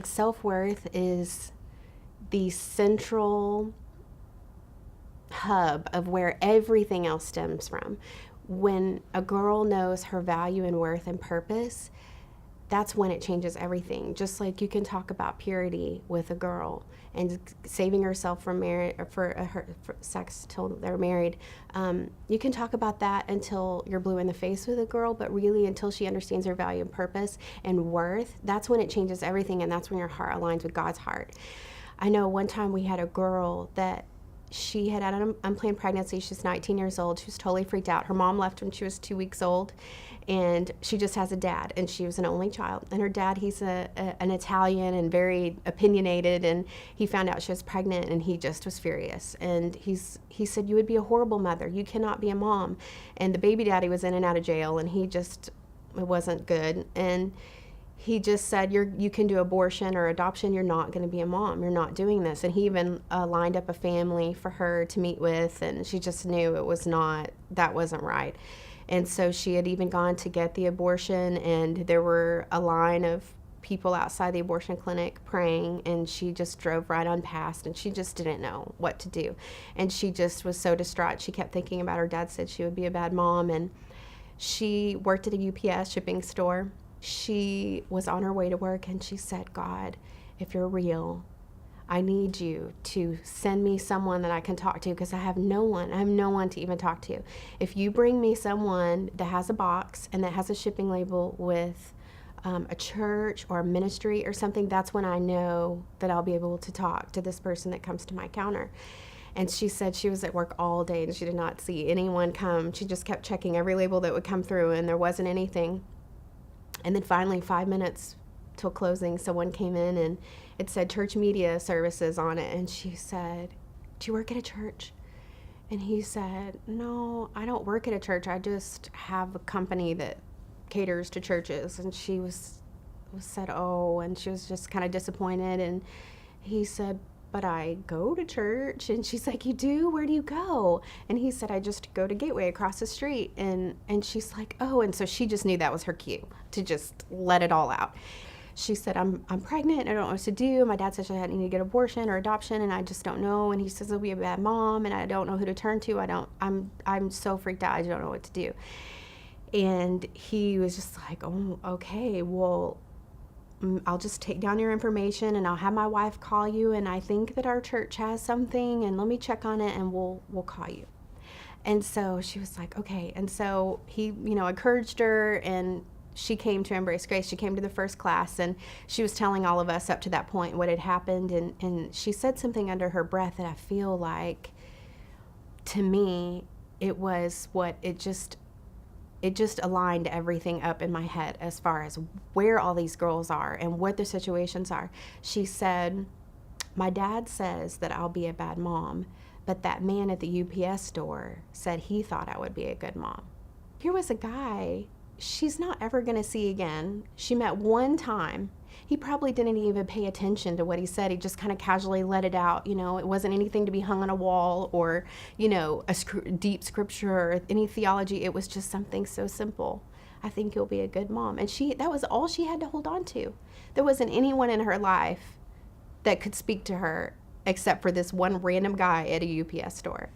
Self-worth is the central hub of where everything else stems from. When a girl knows her value and worth and purpose, that's when it changes everything. Just like you can talk about purity with a girl and saving herself from marriage for sex till they're married. You can talk about that until you're blue in the face with a girl, but really until she understands her value and purpose and worth, that's when it changes everything, and that's when your heart aligns with God's heart. I know one time we had a girl that she had an unplanned pregnancy. She's 19 years old. She was totally freaked out. Her mom left when she was 2 weeks old, and she just has a dad, and she was an only child. And her dad, he's an Italian and very opinionated, and he found out she was pregnant, and he just was furious. And he said, "You would be a horrible mother. You cannot be a mom." And the baby daddy was in and out of jail, and it wasn't good. And he just said, you can do abortion or adoption. You're not going to be a mom. You're not doing this. And he even lined up a family for her to meet with, and she just knew that wasn't right. And so she had even gone to get the abortion, and there were a line of people outside the abortion clinic praying, and she just drove right on past, and she just didn't know what to do. And she just was so distraught. She kept thinking about her dad said she would be a bad mom, and she worked at a UPS shipping store. She was on her way to work, and she said, "God, if you're real, I need you to send me someone that I can talk to, because I have no one to even talk to. If you bring me someone that has a box and that has a shipping label with a church or a ministry or something, that's when I know that I'll be able to talk to this person that comes to my counter." And she said she was at work all day and she did not see anyone come. She just kept checking every label that would come through, and there wasn't anything. And then finally, 5 minutes till closing, someone came in and it said church media services on it. And she said, "Do you work at a church?" And he said, "No, I don't work at a church. I just have a company that caters to churches." And she said, "Oh," and she was just kind of disappointed. And he said, "But I go to church." And she's like, "You do? Where do you go?" And he said, "I just go to Gateway across the street." And she's like, "Oh." And so she just knew that was her cue to just let it all out. She said, I'm pregnant. I don't know what to do. My dad said I need to get abortion or adoption, and I just don't know." And he says, "I'll be a bad mom, and I don't know who to turn to. I'm so freaked out. I don't know what to do." And he was just like, "Oh, okay, well, I'll just take down your information and I'll have my wife call you, and I think that our church has something, and let me check on it, and we'll call you." And so she was like, "Okay." And so he, encouraged her, and she came to Embrace Grace. She came to the first class, and she was telling all of us up to that point what had happened. And she said something under her breath that I feel like, to me, it was what it just aligned everything up in my head as far as where all these girls are and what their situations are. She said, "My dad says that I'll be a bad mom, but that man at the UPS store said he thought I would be a good mom." Here was a guy she's not ever going to see again. She met one time. He probably didn't even pay attention to what he said. He just kind of casually let it out. It wasn't anything to be hung on a wall or, a deep scripture or any theology. It was just something so simple. "I think you'll be a good mom." And that was all she had to hold on to. There wasn't anyone in her life that could speak to her except for this one random guy at a UPS store.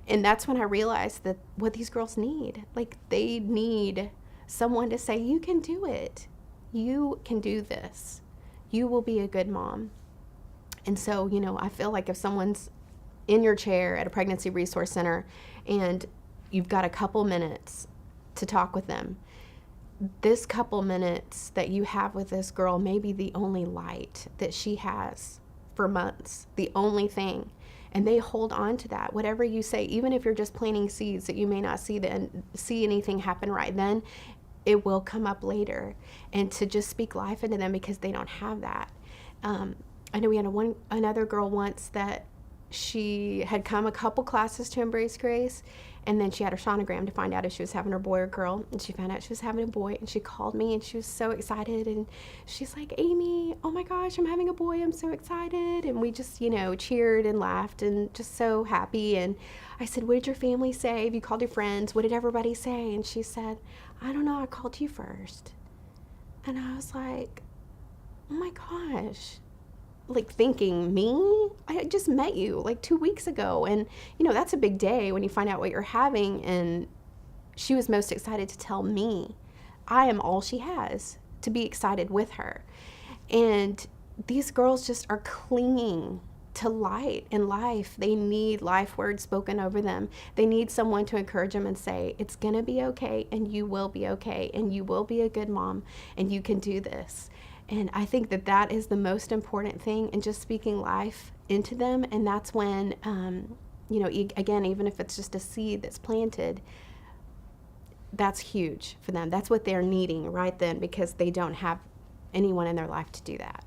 And that's when I realized that what these girls need, they need someone to say, "You can do it. You can do this. You will be a good mom." And so, I feel like if someone's in your chair at a pregnancy resource center and you've got a couple minutes to talk with them, this couple minutes that you have with this girl may be the only light that she has for months, the only thing. And they hold on to that. Whatever you say, even if you're just planting seeds that you may not see anything happen right then, it will come up later. And to just speak life into them because they don't have that. I know we had another girl once that she had come a couple classes to Embrace Grace, and then she had her sonogram to find out if she was having a boy or girl, and she found out she was having a boy, and she called me, and she was so excited, and she's like, "Amy, oh my gosh, I'm having a boy, I'm so excited." And we just, cheered and laughed and just so happy. And I said, "What did your family say? Have you called your friends? What did everybody say?" And she said, "I don't know, I called you first." And I was like, oh my gosh, like thinking, me? I just met you like 2 weeks ago. And, that's a big day when you find out what you're having. And she was most excited to tell me. I am all she has to be excited with her. And these girls just are clinging to light and life. They need life words spoken over them. They need someone to encourage them and say, it's going to be okay, and you will be okay, and you will be a good mom, and you can do this. And I think that that is the most important thing, and just speaking life into them. And that's when, again, even if it's just a seed that's planted, that's huge for them. That's what they're needing right then, because they don't have anyone in their life to do that.